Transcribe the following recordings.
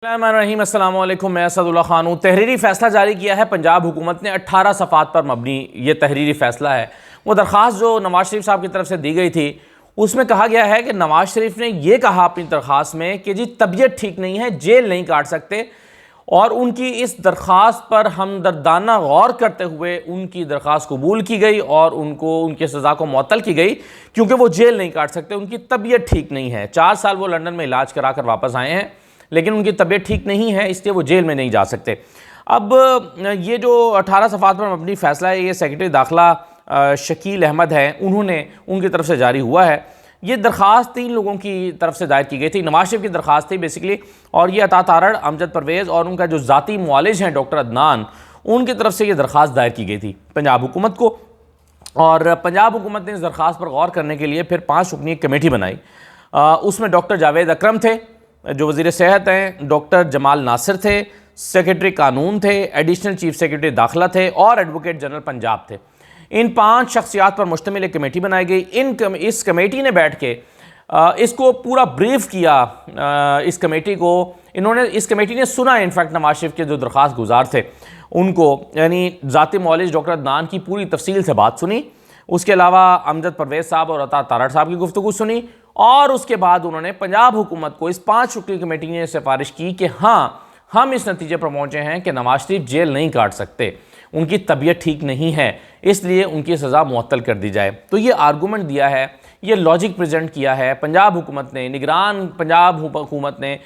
अस्सलाम वालेकुम, मैं असदुल्ला खान हूँ। तहरीरी फ़ैसला जारी किया है पंजाब हुकूमत ने। 18 सफ़ात पर मबनी ये तहरीरी फ़ैसला है। वो दरख्वास्त जो नवाज शरीफ साहब की तरफ से दी गई थी, उसमें कहा गया है कि नवाज शरीफ ने यह कहा अपनी दरख्वास्त में कि जी तबीयत ठीक नहीं है, जेल नहीं काट सकते, और उनकी इस दरख्वास्त पर हमदर्दाना गौर करते हुए उनकी दरख्वास्त कबूल की गई और उनको उनकी सज़ा को मुअत्तल की गई क्योंकि वो जेल नहीं काट सकते, उनकी तबीयत ठीक नहीं है। 4 साल वो लंदन में इलाज करा कर वापस आए हैं, लेकिन उनकी तबीयत ठीक नहीं है, इसलिए वो जेल में नहीं जा सकते। अब ये जो 18 सफ़ात पर मबनी फ़ैसला है, ये सेक्रेटरी दाखिला शकील अहमद हैं, उन्होंने उनकी तरफ से जारी हुआ है। ये दरख्वास्त 3 लोगों की तरफ से दायर की गई थी। नवाज शरीफ की दरख्वास्त थी बेसिकली, और ये अता तारड़, अमजद परवेज़ और उनका जो ज़ाती मुआलिज हैं डॉक्टर अदनान, उनकी तरफ से ये दरख्वास्त दायर की गई थी पंजाब हुकूमत को। और पंजाब हुकूमत ने इस दरख्वास्त पर गौर करने के लिए फिर 5 रुकनी कमेटी बनाई। उसमें डॉक्टर जावेद अकरम थे जो वज़ीर सेहत हैं, डॉक्टर जमाल नासिर थे, सेक्रेटरी कानून थे, एडिशनल चीफ सेक्रेटरी दाखिला थे, और एडवोकेट जनरल पंजाब थे। इन 5 शख्सियात पर मुश्तमिल एक कमेटी बनाई गई। इस कमेटी ने बैठ के इसको पूरा ब्रीफ किया। इस कमेटी ने सुना, इनफैक्ट नवाज शरीफ के जो दरख्वास्त गुजार थे उनको, यानी ज़ाती मौलिज डॉक्टर अदनान की पूरी तफसील से बात सुनी। उसके अलावा अमजद परवेज़ साहब और अता तारड़ साहब की गुफ्तगू सुनी, और उसके बाद उन्होंने पंजाब हुकूमत को, इस 5 रुकनी कमेटी ने सिफारिश की कि हाँ, हम इस नतीजे पर पहुँचे हैं कि नवाज शरीफ जेल नहीं काट सकते, उनकी तबीयत ठीक नहीं है, इसलिए उनकी सज़ा मुअत्तल कर दी जाए। तो ये आर्गूमेंट दिया है, ये लॉजिक प्रेजेंट किया है पंजाब हुकूमत ने, निगरान पंजाब हुकूमत ने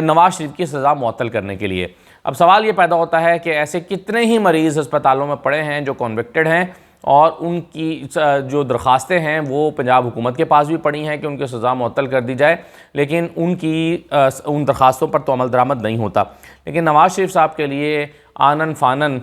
नवाज शरीफ की सज़ा मुअत्तल करने के लिए। अब सवाल ये पैदा होता है कि ऐसे कितने ही मरीज़ अस्पतालों में पड़े हैं जो कॉन्विक्टेड हैं, और उनकी जो दरख्वास्तें हैं वो पंजाब हुकूमत के पास भी पड़ी हैं कि उनकी सज़ा मुअत्तल कर दी जाए, लेकिन उन दरख्वास्तों पर तो अमल दरामद नहीं होता। लेकिन नवाज शरीफ साहब के लिए आनन फानन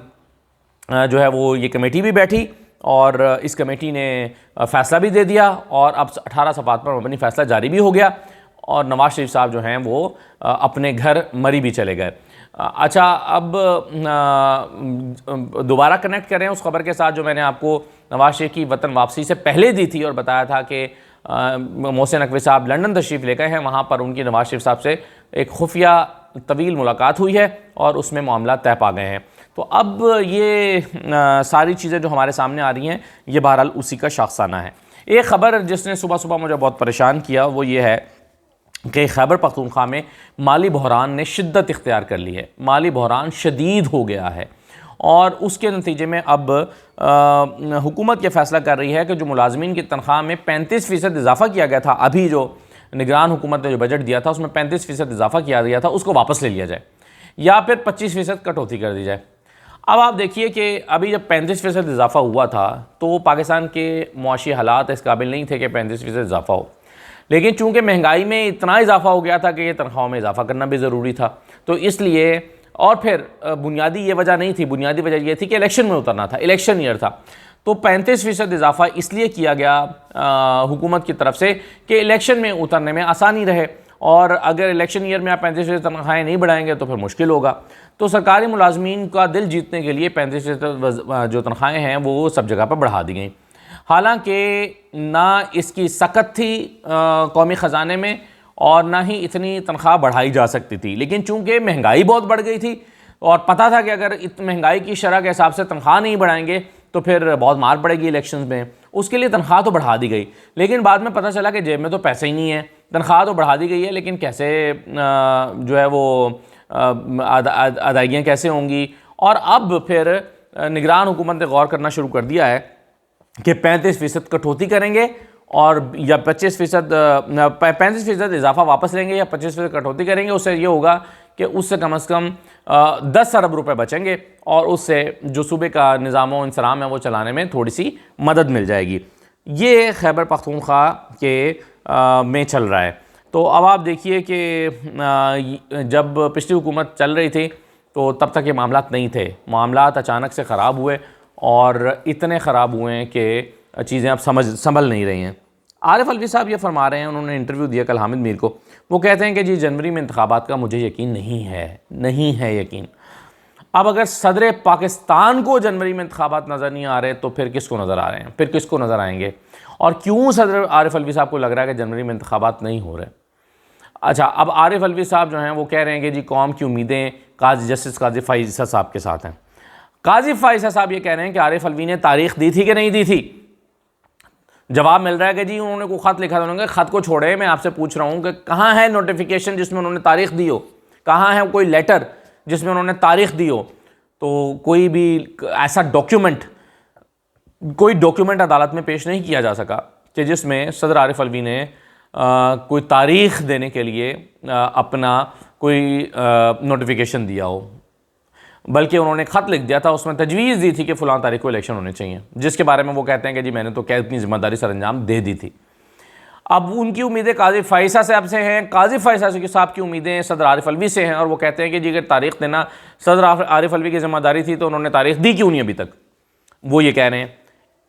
जो है वो ये कमेटी भी बैठी, और इस कमेटी ने फ़ैसला भी दे दिया, और अब 18 सफ़ात पर मबनी फ़ैसला जारी भी हो गया, और नवाज शरीफ साहब जो हैं वो अपने घर मरी भी चले गए। अच्छा, अब दोबारा कनेक्ट करें उस खबर के साथ जो मैंने आपको नवाज शरीफ की वतन वापसी से पहले दी थी, और बताया था कि मोहसिन नकवी साहब लंदन तशरीफ़ ले गए हैं, वहाँ पर उनकी नवाज शरीफ साहब से एक खुफिया तवील मुलाकात हुई है और उसमें मामला तय पा गए हैं। तो अब ये सारी चीज़ें जो हमारे सामने आ रही हैं, ये बहरहाल उसी का शाखसाना है। एक ख़बर जिसने सुबह सुबह मुझे बहुत परेशान किया वो ये है कि खैबर पख्तूनख्वा में माली बहरान ने शिद्दत इख्तियार कर ली है। माली बहरान शदीद हो गया है, और उसके नतीजे में अब हुकूमत ये फ़ैसला कर रही है कि जो मुलाजमीन की तनख्वाह में 35% इजाफ़ा किया गया था, अभी जो निगरान हुकूमत ने जो बजट दिया था उसमें 35% इजाफ़ा किया गया था, उसको वापस ले लिया जाए, या फिर 25% कटौती कर दी जाए। अब आप देखिए कि अभी जब 35% इजाफ़ा हुआ था तो पाकिस्तान के मुआशी हालात इस काबिल नहीं थे कि 35% इजाफ़ा हो, लेकिन चूंकि महंगाई में इतना इजाफा हो गया था कि ये तनख्वाहों में इजाफा करना भी ज़रूरी था, तो इसलिए, और फिर बुनियादी ये वजह नहीं थी, बुनियादी वजह ये थी कि इलेक्शन में उतरना था, इलेक्शन ईयर था, तो 35% इजाफा इसलिए किया गया हुकूमत की तरफ से कि इलेक्शन में उतरने में आसानी रहे, और अगर इलेक्शन ईयर में आप 35% तनख्वाहें नहीं बढ़ाएंगे तो फिर मुश्किल होगा। तो सरकारी मुलाजमीन का दिल जीतने के लिए 35% जो तनख्वाहें हैं वो सब जगह पर बढ़ा दी गई। हालांकि ना इसकी सकत थी कौमी ख़जाने में, और ना ही इतनी तनख्वाह बढ़ाई जा सकती थी, लेकिन चूंकि महंगाई बहुत बढ़ गई थी और पता था कि अगर महंगाई की शरह के हिसाब से तनख्वाह नहीं बढ़ाएंगे तो फिर बहुत मार पड़ेगी इलेक्शंस में, उसके लिए तनख्वाह तो बढ़ा दी गई। लेकिन बाद में पता चला कि जेब में तो पैसे ही नहीं है, तनख्वाह तो बढ़ा दी गई है, लेकिन कैसे जो है वो अदायगियाँ कैसे होंगी। और अब फिर निगरान हुकूमत ने गौर करना शुरू कर दिया है कि 35% कटौती करेंगे, और या 35% इजाफा वापस लेंगे, या 25% कटौती करेंगे। उससे ये होगा कि उससे कम से कम 10 अरब रुपए बचेंगे, और उससे जो सूबे का निज़ाम व इंसराम है वो चलाने में थोड़ी सी मदद मिल जाएगी। ये खैबर पख्तूनख्वा के में चल रहा है। तो अब आप देखिए कि जब पिछली हुकूमत चल रही थी तो तब तक ये मामलात नहीं थे, मामलात अचानक से ख़राब हुए, और इतने ख़राब हुए हैं कि चीज़ें अब संभल नहीं रही हैं। आरिफ अलवी साहब ये फरमा रहे हैं, उन्होंने इंटरव्यू दिया कल हामिद मीर को, वो कहते हैं कि जी जनवरी में इंतखाबात का मुझे यकीन नहीं है यकीन। अब अगर सदर पाकिस्तान को जनवरी में इंतखाबात नज़र नहीं आ रहे तो फिर किसको नज़र आ रहे हैं, फिर किसको नज़र आएंगे, और क्यों सदर आरिफ अलवी साहब को लग रहा है कि जनवरी में इंतखाबात नहीं हो रहे। अच्छा, अब आरिफ अलवी साहब जो हैं वो कह रहे हैं कि जी कौम की उम्मीदें जस्टिस काजी फ़ाइज़ साहब के साथ हैं। काजी फ़ाइज़ साहब ये कह रहे हैं कि आरिफ अलवी ने तारीख दी थी कि नहीं दी थी। जवाब मिल रहा है कि जी उन्होंने कोई ख़त लिखा था, उन्होंने ख़त को छोड़े, मैं आपसे पूछ रहा हूँ कि कहाँ है नोटिफिकेशन जिसमें उन्होंने तारीख दी हो, कहाँ है कोई लेटर जिसमें उन्होंने तारीख दी हो। तो कोई भी ऐसा कोई डॉक्यूमेंट अदालत में पेश नहीं किया जा सका कि जिसमें सदर आरिफ अलवी ने कोई तारीख देने के लिए अपना कोई नोटिफिकेशन दिया हो, बल्कि उन्होंने ख़त लिख दिया था, उसमें तजवीज़ दी थी कि फ़लाँ तारीख को इलेक्शन होने चाहिए, जिसके बारे में वो कहते हैं कि जी मैंने तो क्या अपनी ज़िम्मेदारी सर अंजाम दे दी थी। अब उनकी उम्मीदें काजी फ़ाइज़ साहब से हैं, काजी फ़ाइज़ साहब की उम्मीदें सदर आरिफ अलवी से हैं, और वो कहते हैं कि जी अगर तारीख देना सदर आरिफ अलवी की ज़िम्मेदारी थी तो उन्होंने तारीख दी क्यों नहीं अभी तक, वो ये कह रहे हैं।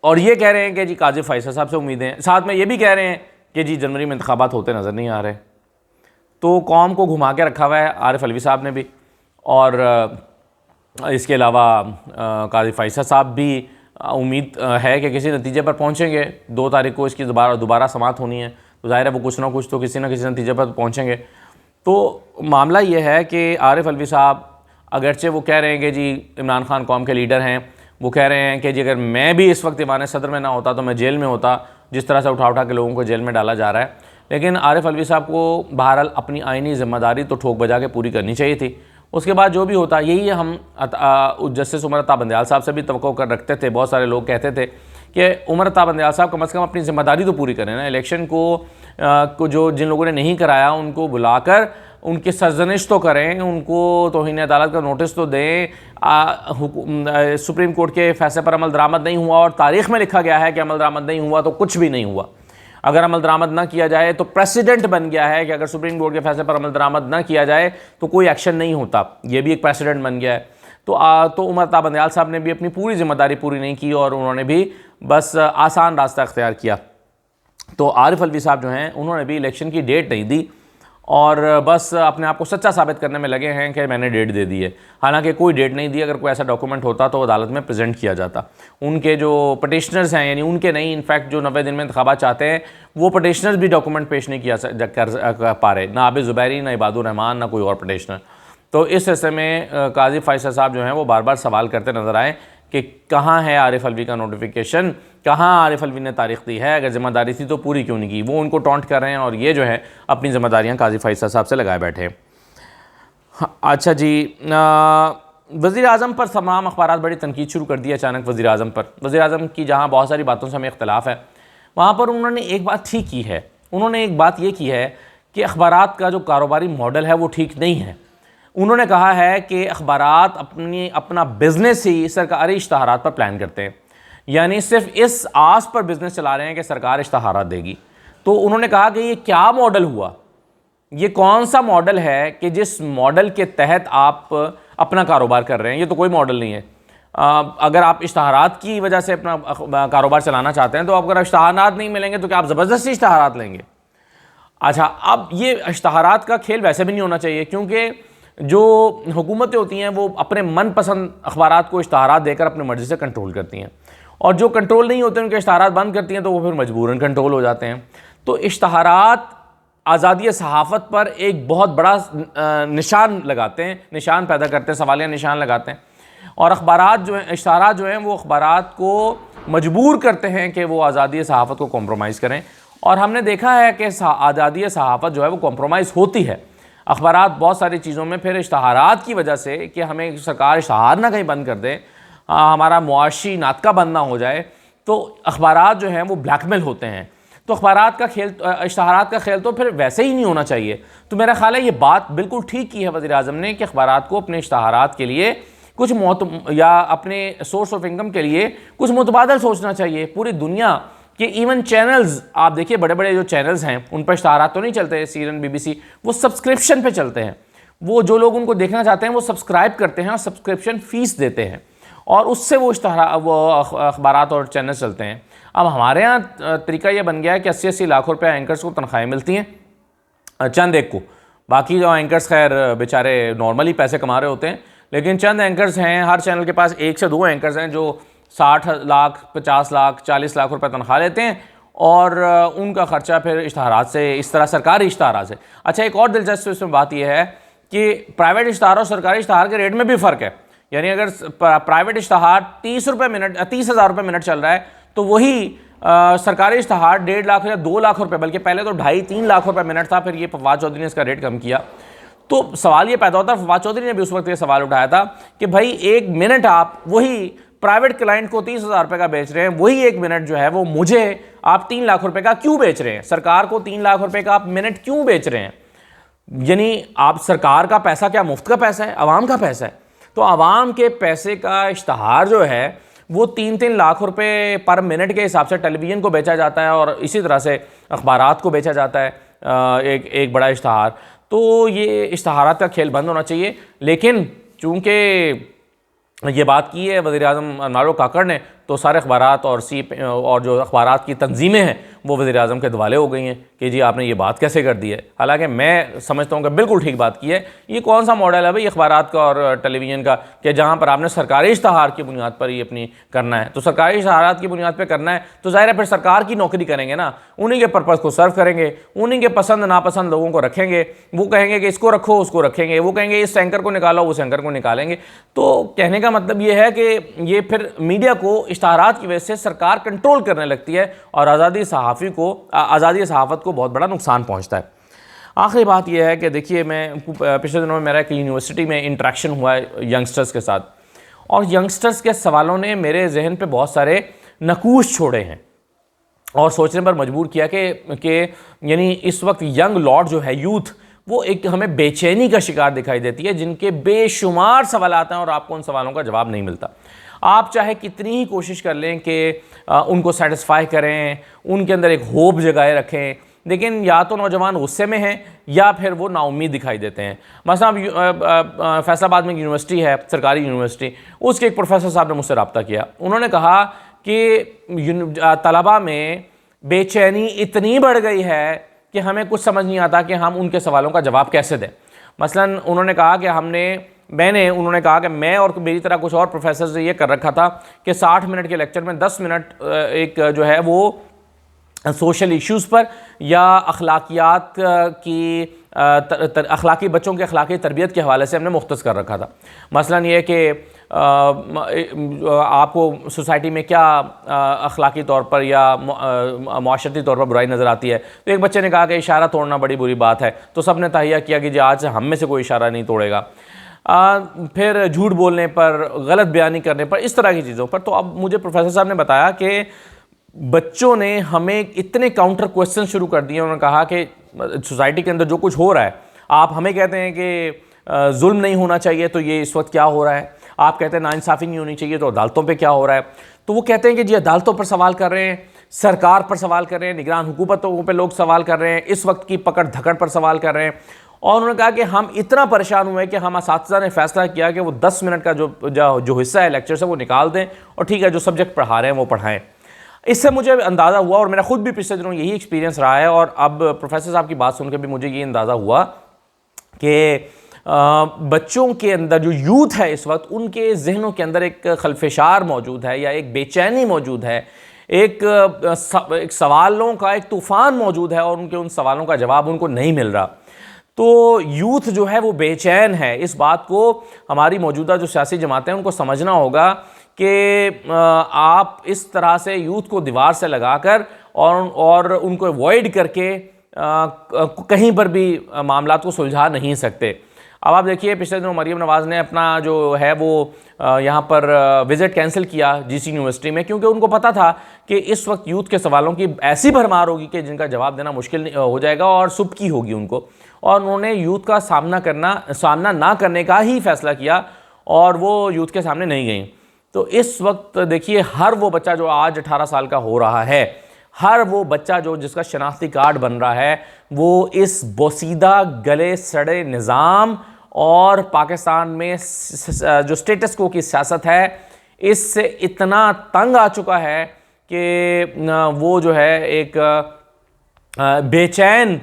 और ये कह रहे हैं कि जी काजी फ़ाइज़ साहब से उम्मीदें हैं, साथ में ये भी कह रहे हैं कि जी जनवरी में इंतखाबात होते नज़र नहीं आ रहे। तो कौम को घुमा के रखा हुआ है आरिफ अलवी साहब ने भी, और इसके अलावा काजी फ़ाइज़ साहब भी उम्मीद है कि किसी नतीजे पर पहुंचेंगे। 2 तारीख को इसकी दोबारा समाअत होनी है, तो ज़ाहिर है वो कुछ ना कुछ तो किसी न किसी नतीजे पर पहुंचेंगे। तो मामला ये है कि आरिफ अलवी साहब अगरचे वो कह रहे हैं कि जी इमरान खान कौम के लीडर हैं, वो कह रहे हैं कि जी अगर मैं भी इस वक्त ईवान सदर में ना होता तो मैं जेल में होता, जिस तरह से उठा के लोगों को जेल में डाला जा रहा है। लेकिन आरिफ अलवी साहब को बहरहाल अपनी आइनी ज़िम्मेदारी तो ठोक बजा के पूरी करनी चाहिए थी। उसके बाद जो भी होता, यही हम जस्टिस उमर अता बंदयाल साहब से भी तवक्को कर रखते थे। बहुत सारे लोग कहते थे कि उमर अता बंदयाल साहब कम से कम अपनी ज़िम्मेदारी तो पूरी करें ना, इलेक्शन को जो जिन लोगों ने नहीं कराया उनको बुलाकर उनकी सरजनिश तो करें, उनको तौहीन अदालत का नोटिस तो दें। सुप्रीम कोर्ट के फैसले पर अमल दरामद नहीं हुआ और तारीख़ में लिखा गया है कि अमल दरामद नहीं हुआ तो कुछ भी नहीं हुआ। अगर अमल दरामद ना किया जाए तो प्रेसिडेंट बन गया है कि अगर सुप्रीम कोर्ट के फैसले पर अमल दरामद ना किया जाए तो कोई एक्शन नहीं होता, ये भी एक प्रेसिडेंट बन गया है। तो उमर अता बंदयाल साहब ने भी अपनी पूरी जिम्मेदारी पूरी नहीं की और उन्होंने भी बस आसान रास्ता अख्तियार किया। तो आरिफ अलवी साहब जो हैं उन्होंने भी इलेक्शन की डेट नहीं दी और बस अपने आप को सच्चा साबित करने में लगे हैं कि मैंने डेट दे दी है, हालांकि कोई डेट नहीं दी। अगर कोई ऐसा डॉक्यूमेंट होता तो अदालत में प्रेजेंट किया जाता। उनके जो पटिशनर्स हैं, यानी उनके नहीं, इनफैक्ट जो 90 दिन में इंतखाबात चाहते हैं, वो पटिशनर्स भी डॉक्यूमेंट पेश नहीं कर पा रहे, ना आबिद ज़ुबैरी, ना इबादुर रहमान, ना कोई और पटिशनर। तो इस हिस्से में काजी फ़ाइज़ साहब जो हैं वो बार बार सवाल करते नज़र आए कि कहाँ है आरिफ अलवी का नोटिफिकेशन, कहाँ आरिफ अलवी ने तारीख दी है, अगर ज़िम्मेदारी थी तो पूरी क्यों नहीं की। वो उनको टॉन्ट कर रहे हैं और ये जो है अपनी ज़िम्मेदारियाँ काजी फ़ाइज़ साहब से लगाए बैठे हैं। अच्छा जी, वज़ीर आज़म पर तमाम अखबारात बड़ी तनकीद शुरू कर दी अचानक। वज़ीर आज़म पर, वज़ीर आज़म की जहाँ बहुत सारी बातों से हमें इख्तलाफ है, वहाँ पर उन्होंने एक बात ठीक की है। उन्होंने एक बात ये की है कि अखबारात का जो कारोबारी मॉडल है वो ठीक नहीं है। उन्होंने कहा है कि अखबारात अपना बिज़नेस ही सरकारी इश्तहारात पर प्लान करते हैं, यानी सिर्फ इस आस पर बिज़नेस चला रहे हैं कि सरकार इश्तहारात देगी। तो उन्होंने कहा कि ये क्या मॉडल हुआ, ये कौन सा मॉडल है कि जिस मॉडल के तहत आप अपना कारोबार कर रहे हैं, ये तो कोई मॉडल नहीं है। अगर आप इश्तहारात की वजह से अपना कारोबार चलाना चाहते हैं तो अगर इश्तहारात नहीं मिलेंगे तो क्या आप ज़बरदस्ती इश्तहारात लेंगे? अच्छा, अब ये इश्तहारात का खेल वैसे भी नहीं होना चाहिए, क्योंकि जो हुकूमतें होती हैं वो अपने मनपसंद अखबारात को इश्तहारात देकर अपनी मर्ज़ी से कंट्रोल करती हैं, और जो कंट्रोल नहीं होते उनके इश्तहारात बंद करती हैं तो वो फिर मजबूरन कंट्रोल हो जाते हैं। तो इश्तहारात आज़ादी सहाफ़त पर एक बहुत बड़ा निशान लगाते हैं, निशान पैदा करते हैं, सवालिया निशान लगाते हैं। और अखबारात जो हैं, इश्तहारात जो हैं, वो अखबारात को मजबूर करते हैं कि वो आज़ादी सहाफ़त को कॉम्प्रोमाइज़ करें। और हमने देखा है कि आज़ादी सहाफ़त जो है वो कॉम्प्रोमाइज़ होती है। अखबारात बहुत सारी चीज़ों में फिर इश्तहारात की वजह से कि हमें सरकार इश्तहार ना कहीं बंद कर दे, हमारा मुआशी नातका बंद ना हो जाए, तो अखबारात जो हैं वो ब्लैकमेल होते हैं। तो अखबारात का खेल, इश्तहारात का खेल तो फिर वैसे ही नहीं होना चाहिए। तो मेरा ख्याल है ये बात बिल्कुल ठीक की है वज़ीर आज़म ने कि अखबारात को अपने इश्तहारात के लिए कुछ या अपने सोर्स ऑफ इनकम के लिए कुछ मुतबादल सोचना चाहिए। पूरी दुनिया कि इवन चैनल्स आप देखिए, बड़े बड़े जो चैनल्स हैं उन पर इश्तहारात तो नहीं चलते, CNN, BBC, वो सब्सक्रिप्शन पे चलते हैं। वो जो लोग उनको देखना चाहते हैं वो सब्सक्राइब करते हैं और सब्सक्रिप्शन फ़ीस देते हैं, और उससे वो अखबारात और चैनल चलते हैं। अब हमारे यहाँ तरीका ये बन गया है कि 80-80 लाख रुपये एंकर्स को तनख्वाहें मिलती हैं, चंद एक को। बाकी जो एंकर्स खैर बेचारे नॉर्मली पैसे कमा रहे होते हैं, लेकिन चंद एंकर्स हैं, हर चैनल के पास 1 से 2 एंकर्स हैं जो 60 लाख, 50 लाख, 40 लाख रुपए तनख्वाह लेते हैं, और उनका ख़र्चा फिर इश्तहारात से, इस तरह सरकारी इश्तहारात से। अच्छा, एक और दिलचस्प इसमें बात यह है कि प्राइवेट इश्तहार और सरकारी इश्तहार के रेट में भी फ़र्क है। यानी अगर प्राइवेट इश्तहार 30 रुपये मिनट, 30,000 रुपये मिनट चल रहा है, तो वही सरकारी इश्तहार 1.5 लाख या 2 लाख रुपए, बल्कि पहले तो 2.5-3 लाख रुपए मिनट था, फिर ये फवाद चौधरी ने इसका रेट कम किया। तो सवाल ये पैदा होता है, फवाद चौधरी ने भी उस वक्त ये सवाल उठाया था कि भाई 1 मिनट आप वही प्राइवेट क्लाइंट को 30,000 रुपये का बेच रहे हैं, वही 1 मिनट जो है वो मुझे आप 3 लाख रुपए का क्यों बेच रहे हैं? सरकार को 3 लाख रुपए का आप मिनट क्यों बेच रहे हैं? यानी आप, सरकार का पैसा क्या मुफ्त का पैसा है? अवाम का पैसा है। तो अवाम के पैसे का इश्तहार जो है वो 3-3 लाख रुपए पर मिनट के हिसाब से टेलीविज़न को बेचा जाता है, और इसी तरह से अखबारात को बेचा जाता है एक बड़ा इश्तहार। तो ये इश्तहारात का खेल बंद होना चाहिए। लेकिन चूँकि ये बात की है वज़ीर-ए-आज़म नारो काकड़ ने, तो सारे अखबारात और जो अखबारात की तंजीमें हैं वो वज़ीर-ए-आज़म के दिवाले हो गई हैं कि जी आपने ये बात कैसे कर दी है। हालांकि मैं समझता हूँ कि बिल्कुल ठीक बात की है। ये कौन सा मॉडल है भाई अखबारात का और टेलीविज़न का कि जहाँ पर आपने सरकारी इश्तहार की बुनियाद पर ही अपनी करना है? तो सरकारी इश्तहारात की बुनियाद पर करना है तो ज़ाहिर है फिर सरकार की नौकरी करेंगे ना, उन्हीं के पर्पज़ को सर्व करेंगे, उन्हीं के पसंद नापसंद लोगों को रखेंगे। वो कहेंगे कि इसको रखो, उसको रखेंगे, वो कहेंगे इस एंकर को निकालो, उस एंकर को निकालेंगे। तो कहने का मतलब ये है कि ये फिर मीडिया को इश्तहारात की वजह से सरकार कंट्रोल करने लगती है और आज़ादी सहाफ़त को बहुत बड़ा नुकसान पहुंचता है। आखिरी बात यह है कि देखिए, मैं पिछले दिनों में मेरा एक यूनिवर्सिटी में इंटरेक्शन हुआ है यंगस्टर्स के साथ, और यंगस्टर्स के सवालों ने मेरे जहन पे बहुत सारे नकूश छोड़े हैं और सोचने पर मजबूर किया कि यानी इस वक्त यंग लॉट जो है, यूथ, वो एक हमें बेचैनी का शिकार दिखाई देती है, जिनके बेशुमार सवाल आते हैं और आपको उन सवालों का जवाब नहीं मिलता। आप चाहे कितनी ही कोशिश कर लें कि उनको सेटिस्फाई करें, उनके अंदर एक होप जगाए रखें, लेकिन या तो नौजवान गुस्से में हैं या फिर वो नाउम्मीद दिखाई देते हैं। मसलन फैसलाबाद में यूनिवर्सिटी है, सरकारी यूनिवर्सिटी, उसके एक प्रोफेसर साहब ने मुझसे रब्ता किया। उन्होंने कहा कि तलबा में बेचैनी इतनी बढ़ गई है कि हमें कुछ समझ नहीं आता कि हम उनके सवालों का जवाब कैसे दें। मसलन उन्होंने कहा कि उन्होंने कहा कि मैं और मेरी तरह कुछ और प्रोफेसर ने ये कर रखा था कि 60 मिनट के लेक्चर में 10 मिनट एक जो है वो सोशल इश्यूज़ पर या अखलाकियात की अखलाकी, बच्चों की अखलाकी तरबियत के हवाले से हमने मुख्तस कर रखा था। मसलन ये कि आपको सोसाइटी में क्या अखलाकी तौर पर या मुआशरती तौर पर बुराई नज़र आती है। तो एक बच्चे ने कहा कि इशारा तोड़ना बड़ी बुरी बात है, तो सब ने तहिया किया कि जी आज से हम में से कोई इशारा नहीं तोड़ेगा। फिर झूठ बोलने पर, गलत बयानी करने पर, इस तरह की चीज़ों पर। तो अब मुझे प्रोफेसर साहब ने बताया कि बच्चों ने हमें इतने काउंटर क्वेश्चन शुरू कर दिए। उन्होंने कहा कि सोसाइटी के अंदर जो कुछ हो रहा है, आप हमें कहते हैं कि जुल्म नहीं होना चाहिए, तो ये इस वक्त क्या हो रहा है? आप कहते हैं नाइंसाफ़ी नहीं होनी चाहिए, तो अदालतों पे क्या हो रहा है? तो वो कहते हैं कि जी अदालतों पर सवाल कर रहे हैं, सरकार पर सवाल कर रहे हैं, निगरान हुकूमतों पर लोग सवाल कर रहे हैं, इस वक्त की पकड़ धकड़ पर सवाल कर रहे हैं। और उन्होंने कहा कि हम इतना परेशान हुए कि हम असातिज़ा ने फैसला किया कि वो 10 मिनट का जो हिस्सा है लेक्चर से वो निकाल दें, और ठीक है जो सब्जेक्ट पढ़ा रहे हैं वो पढ़ाएं। इससे मुझे अंदाज़ा हुआ, और मेरा खुद भी पिछले दिनों यही एक्सपीरियंस रहा है, और अब प्रोफेसर साहब की बात सुनकर भी मुझे ये अंदाज़ा हुआ कि बच्चों के अंदर जो यूथ है इस वक्त, उनके जहनों के अंदर एक खलफेशार मौजूद है या एक बेचैनी मौजूद है, एक सवालों का एक तूफ़ान मौजूद है, और उनके उन सवालों का जवाब उनको नहीं मिल रहा। तो यूथ जो है वो बेचैन है। इस बात को हमारी मौजूदा जो सियासी जमातें हैं उनको समझना होगा कि आप इस तरह से यूथ को दीवार से लगाकर और उनको अवॉइड करके कहीं पर भी मामलात को सुलझा नहीं सकते। अब आप देखिए, पिछले दिनों मरीम नवाज़ ने अपना जो है वो यहाँ पर विज़िट कैंसिल किया जीसी यूनिवर्सिटी में, क्योंकि उनको पता था कि इस वक्त यूथ के सवालों की ऐसी भरमार होगी कि जिनका जवाब देना मुश्किल हो जाएगा और सुबकी होगी उनको। और उन्होंने यूथ का सामना ना करने का ही फैसला किया, और वो यूथ के सामने नहीं गई। तो इस वक्त देखिए, हर वो बच्चा जो आज 18 साल का हो रहा है, हर वो बच्चा जो जिसका शनाख्ती कार्ड बन रहा है, वो इस बोसीदा गले सड़े निज़ाम और पाकिस्तान में जो स्टेटस को की सियासत है, इससे इतना तंग आ चुका है कि वो जो है एक बेचैन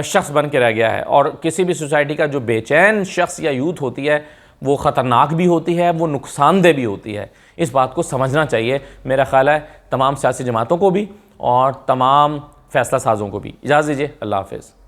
शख्स बन के रह गया है। और किसी भी सोसाइटी का जो बेचैन शख्स या यूथ होती है, वो ख़तरनाक भी होती है, वो नुकसानदेह भी होती है। इस बात को समझना चाहिए मेरा ख़्याल है तमाम सियासी जमातों को भी और तमाम फ़ैसला साज़ों को भी। इजाज़त दीजिए, अल्लाह हाफ़िज़।